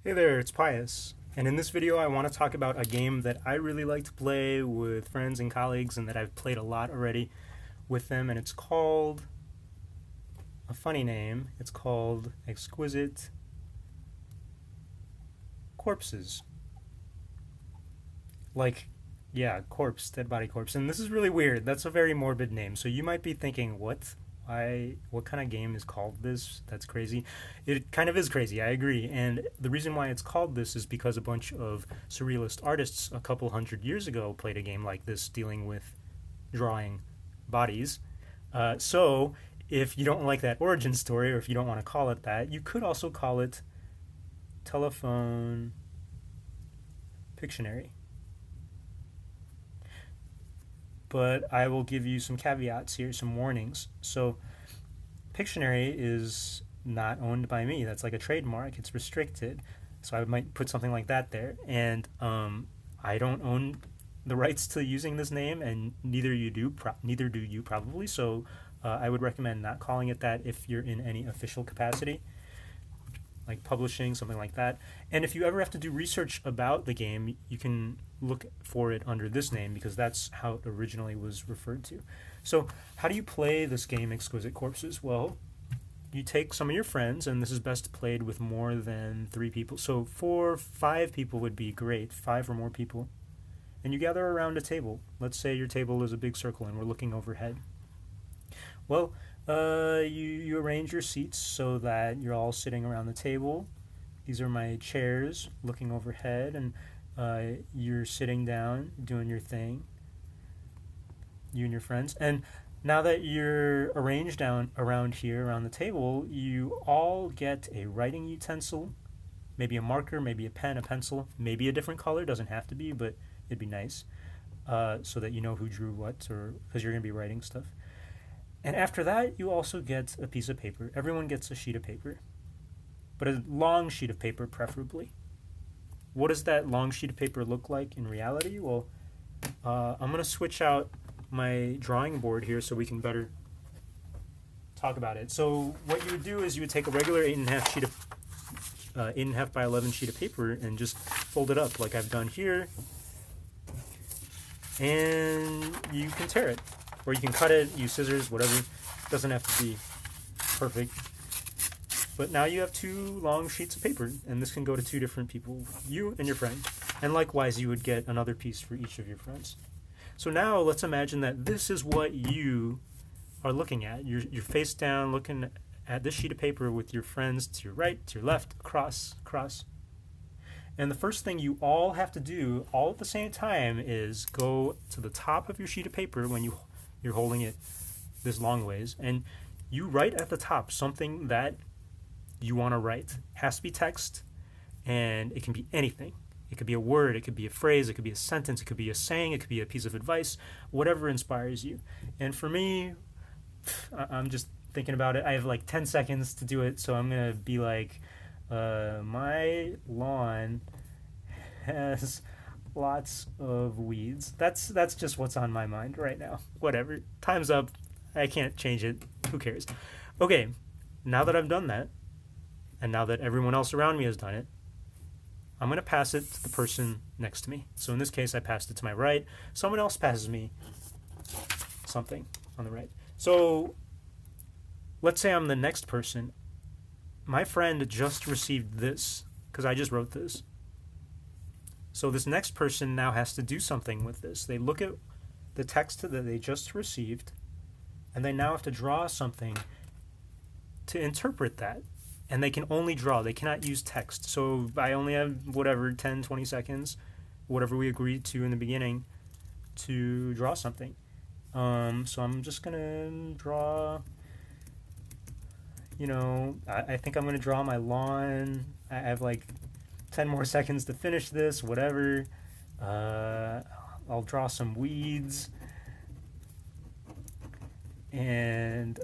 Hey there, it's Pius, and in this video I want to talk about a game that I really like to play with friends and colleagues and that I've played a lot already with them, and it's called, a funny name, it's called Exquisite Corpses. Like, yeah, corpse, dead body corpse, and this is really weird, that's a very morbid name, so you might be thinking, what kind of game is called this? That's crazy. It kind of is crazy, I agree. And the reason why it's called this is because a bunch of surrealist artists a couple hundred years ago played a game like this dealing with drawing bodies. So if you don't like that origin story, or if you don't want to call it that, you could also call it Telephone Pictionary. But I will give you some caveats here, some warnings. So Pictionary is not owned by me. That's like a trademark. It's restricted. So I might put something like that there. And I don't own the rights to using this name, and neither do you probably. So I would recommend not calling it that if you're in any official capacity, like publishing, something like that. And if you ever have to do research about the game, you can look for it under this name because that's how it originally was referred to. So how do you play this game, Exquisite Corpses? Well, you take some of your friends, and this is best played with more than 3 people. So 5 people would be great, 5 or more people. And you gather around a table. Let's say your table is a big circle and we're looking overhead. Well, you arrange your seats so that you're all sitting around the table. These are my chairs looking overhead, and you're sitting down doing your thing, you and your friends. And now that you're arranged down around here around the table, you all get a writing utensil, maybe a marker, maybe a pen, a pencil, maybe a different color, doesn't have to be, but it'd be nice, so that you know who drew what, or because you're going to be writing stuff. And after that, you also get a piece of paper. Everyone gets a sheet of paper, but a long sheet of paper preferably. What does that long sheet of paper look like in reality? Well, I'm going to switch out my drawing board here so we can better talk about it. So what you would do is you would take a regular 8.5 by 11 sheet of paper and just fold it up like I've done here, and you can tear it. Or you can cut it, use scissors, whatever. It doesn't have to be perfect. But now you have 2 long sheets of paper, and this can go to 2 different people, you and your friend. And likewise, you would get another piece for each of your friends. So now let's imagine that this is what you are looking at. You're face down looking at this sheet of paper with your friends to your right, to your left, across. And the first thing you all have to do, all at the same time, is go to the top of your sheet of paper when you're holding it this long ways, and you write at the top something that you want to write. It has to be text, and it can be anything. It could be a word, it could be a phrase, it could be a sentence, it could be a saying, it could be a piece of advice, whatever inspires you. And for me, I'm just thinking about it. I have like 10 seconds to do it, so I'm going to be like, my lawn has lots of weeds. That's just what's on my mind right now. Whatever. Time's up. I can't change it. Who cares? Okay, now that I've done that, and now that everyone else around me has done it, I'm going to pass it to the person next to me. So in this case, I passed it to my right. Someone else passes me something on the right. So let's say I'm the next person. My friend just received this because I just wrote this. So this next person now has to do something with this. They look at the text that they just received, and they now have to draw something to interpret that. And they can only draw. They cannot use text. So I only have, whatever, 10, 20 seconds, whatever we agreed to in the beginning, to draw something. So I'm just going to draw, I think I'm going to draw my lawn. I have like 10 more seconds to finish this, whatever. I'll draw some weeds. And,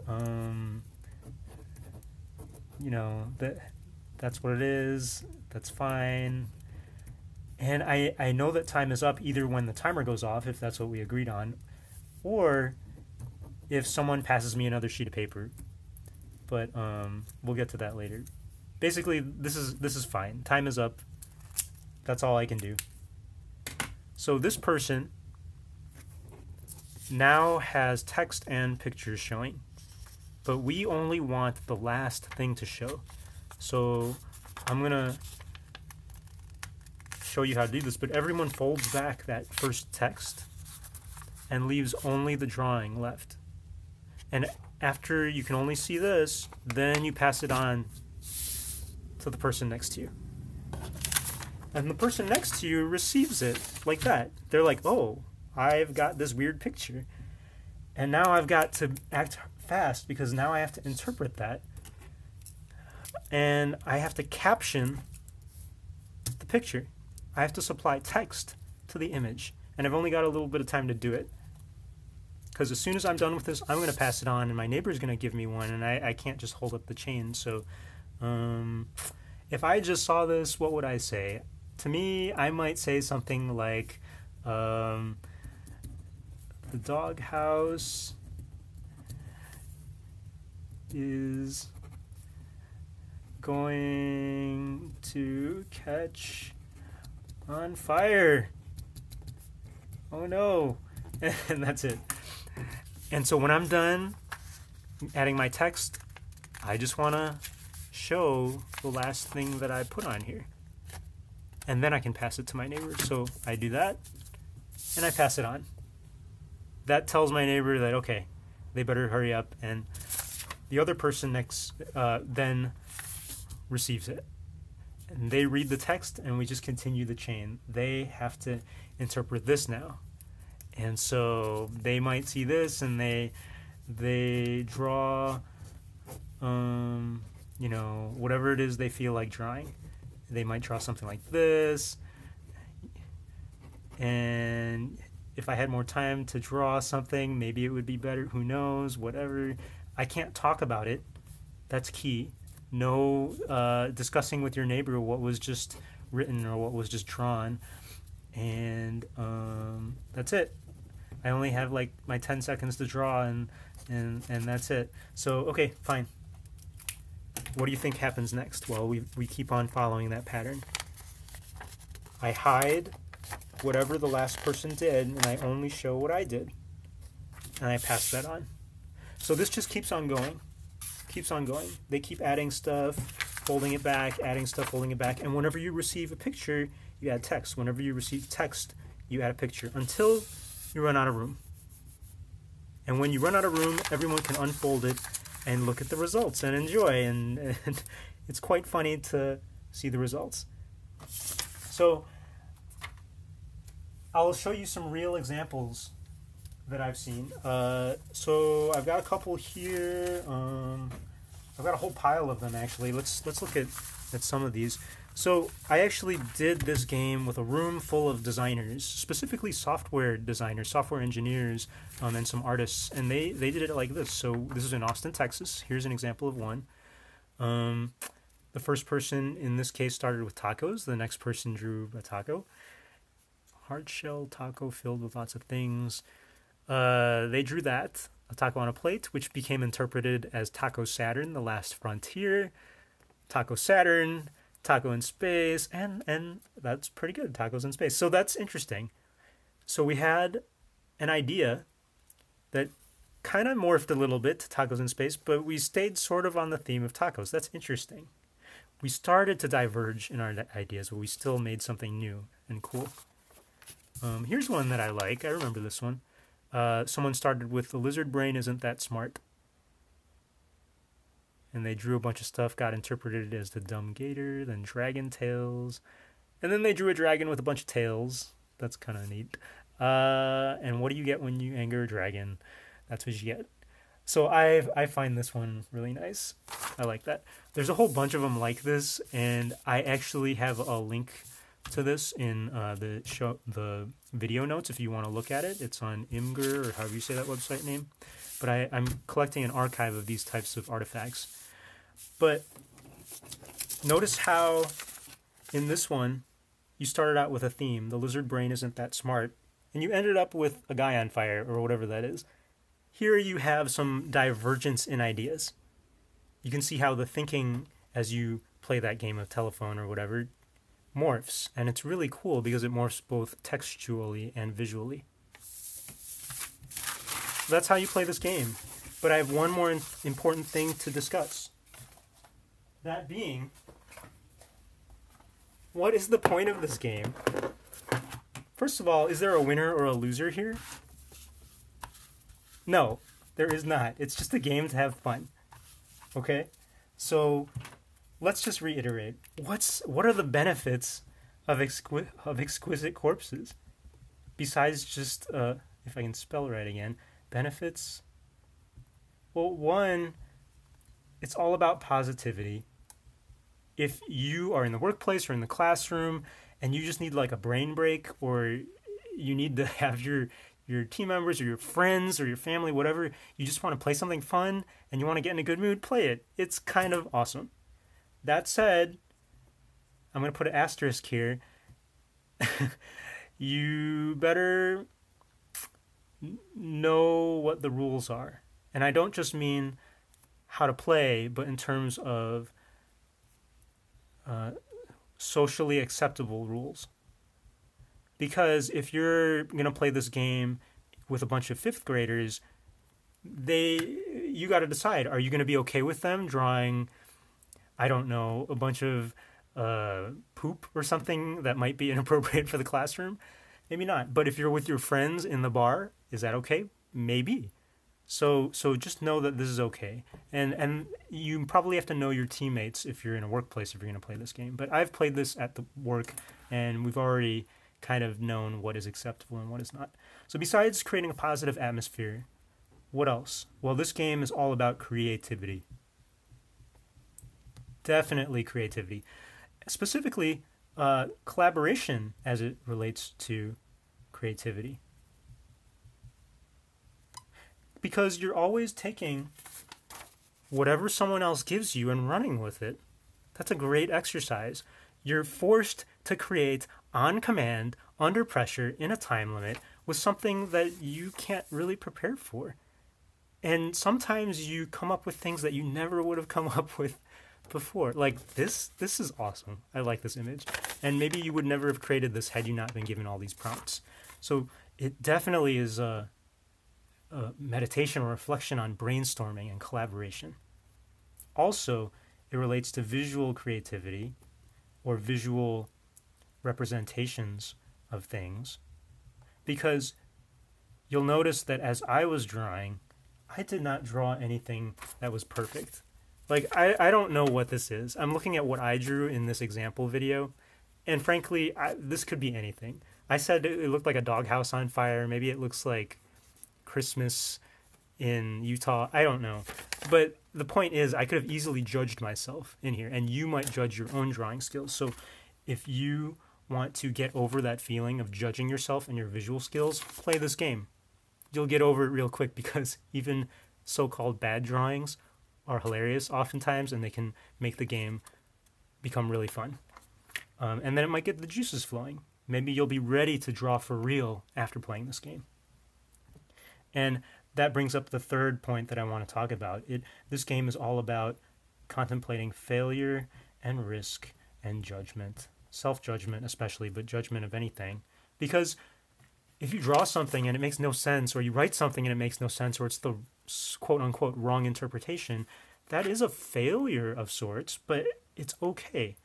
that's what it is. That's fine. And I know that time is up either when the timer goes off, if that's what we agreed on, or if someone passes me another sheet of paper. But we'll get to that later. basically, this is fine. Time is up. That's all I can do. So this person now has text and pictures showing, but we only want the last thing to show. So I'm gonna show you how to do this, but everyone folds back that first text and leaves only the drawing left. And after you can only see this, then you pass it on to the person next to you. And the person next to you receives it like that. They're like, oh, I've got this weird picture. And now I've got to act fast because now I have to interpret that. And I have to caption the picture. I have to supply text to the image. And I've only got a little bit of time to do it. Because as soon as I'm done with this, I'm going to pass it on, and my neighbor's going to give me one, and I can't just hold up the chain. So if I just saw this, what would I say? To me, I might say something like, the doghouse is going to catch on fire. Oh no. And that's it. And so when I'm done adding my text, I just want to show the last thing that I put on here. And then I can pass it to my neighbor. So I do that, and I pass it on. That tells my neighbor that, okay, they better hurry up. And the other person next then receives it. And they read the text, and we just continue the chain. They have to interpret this now. And so they might see this, and they draw, you know, whatever it is they feel like drawing. They might draw something like this. And if I had more time to draw something, maybe it would be better. Who knows? Whatever. I can't talk about it. That's key. No discussing with your neighbor what was just written or what was just drawn. And that's it. I only have like my 10 seconds to draw, and that's it. So, okay, fine. What do you think happens next? Well, we keep on following that pattern. I hide whatever the last person did, and I only show what I did. And I pass that on. So this just keeps on going. Keeps on going. They keep adding stuff, folding it back, adding stuff, folding it back. And whenever you receive a picture, you add text. Whenever you receive text, you add a picture until you run out of room. And when you run out of room, everyone can unfold it and look at the results and enjoy. And it's quite funny to see the results. So I'll show you some real examples that I've seen. So I've got a couple here. I've got a whole pile of them, actually. Let's look at some of these. So I actually did this game with a room full of designers, specifically software designers, software engineers, and some artists. And they did it like this. So this is in Austin, Texas. Here's an example of one. The first person in this case started with tacos. The next person drew a taco. Hard shell taco filled with lots of things. They drew that, a taco on a plate, which became interpreted as Taco Saturn, the last frontier. Taco Saturn, taco in space, and that's pretty good, tacos in space. So that's interesting. So we had an idea that kind of morphed a little bit to tacos in space, but we stayed sort of on the theme of tacos. That's interesting. We started to diverge in our ideas, but we still made something new and cool. Here's one that I like. I remember this one. Someone started with the lizard brain isn't that smart. And they drew a bunch of stuff, got interpreted as the dumb gator, then dragon tails. And then they drew a dragon with a bunch of tails. That's kind of neat. And what do you get when you anger a dragon? That's what you get. So I find this one really nice. I like that. There's a whole bunch of them like this, and I actually have a link to this in the video notes if you want to look at it. It's on Imgur, or however you say that website name. But I'm collecting an archive of these types of artifacts. But notice how in this one you started out with a theme. The lizard brain isn't that smart. And you ended up with a guy on fire, or whatever that is. Here you have some divergence in ideas. You can see how the thinking as you play that game of telephone or whatever, morphs. And it's really cool because it morphs both textually and visually. That's how you play this game. But I have one more important thing to discuss. That being, what is the point of this game? First of all, is there a winner or a loser here? No, there is not. It's just a game to have fun. Okay? So, let's just reiterate. What are the benefits of Exquisite Corpses? Besides just, if I can spell right again, benefits? Well, one, it's all about positivity. If you are in the workplace or in the classroom and you just need like a brain break, or you need to have your team members or your friends or your family, whatever, you just want to play something fun and you want to get in a good mood, play it. It's kind of awesome. That said, I'm going to put an asterisk here. You better know what the rules are. And I don't just mean how to play, but in terms of socially acceptable rules. Because if you're going to play this game with a bunch of 5th graders, you got to decide, are you going to be okay with them drawing, I don't know, a bunch of poop or something that might be inappropriate for the classroom? Maybe not. But if you're with your friends in the bar, is that okay? Maybe. So just know that this is okay. And you probably have to know your teammates if you're in a workplace, if you're going to play this game. But I've played this at the work, and we've already kind of known what is acceptable and what is not. So besides creating a positive atmosphere, what else? Well, this game is all about creativity. Definitely creativity. Specifically, collaboration as it relates to creativity. Because you're always taking whatever someone else gives you and running with it. That's a great exercise. You're forced to create on command, under pressure, in a time limit, with something that you can't really prepare for. And sometimes you come up with things that you never would have come up with before. Like this is awesome. I like this image. And maybe you would never have created this had you not been given all these prompts. So it definitely is a meditation or reflection on brainstorming and collaboration. Also, it relates to visual creativity or visual representations of things, because you'll notice that as I was drawing, I did not draw anything that was perfect. Like, I don't know what this is. I'm looking at what I drew in this example video, and frankly, this could be anything. I said it looked like a doghouse on fire. Maybe it looks like Christmas in Utah. I don't know. But the point is, I could have easily judged myself in here, and you might judge your own drawing skills. So if you want to get over that feeling of judging yourself and your visual skills, play this game. You'll get over it real quick, because even so-called bad drawings are hilarious oftentimes, and they can make the game become really fun. And then it might get the juices flowing. Maybe you'll be ready to draw for real after playing this game. And that brings up the third point that I want to talk about. This game is all about contemplating failure and risk and judgment. Self-judgment especially, but judgment of anything. Because if you draw something and it makes no sense, or you write something and it makes no sense, or it's the quote-unquote wrong interpretation, that is a failure of sorts, but it's okay.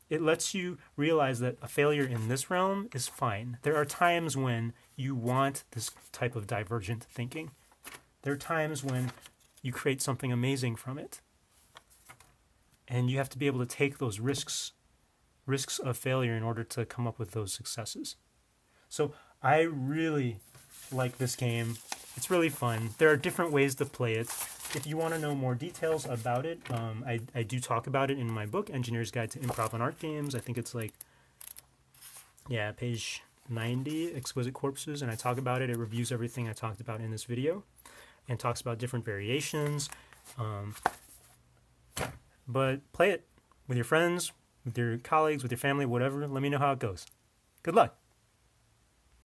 It lets you realize that a failure in this realm is fine. There are times when you want this type of divergent thinking. There are times when you create something amazing from it. And you have to be able to take those risks of failure in order to come up with those successes. So I really like this game. It's really fun. There are different ways to play it. If you want to know more details about it, I do talk about it in my book, Engineer's Guide to Improv and Art Games. I think it's like, yeah, page 90, Exquisite Corpses, and I talk about it. It reviews everything I talked about in this video and talks about different variations. But play it with your friends, with your colleagues, with your family, whatever. Let me know how it goes. Good luck.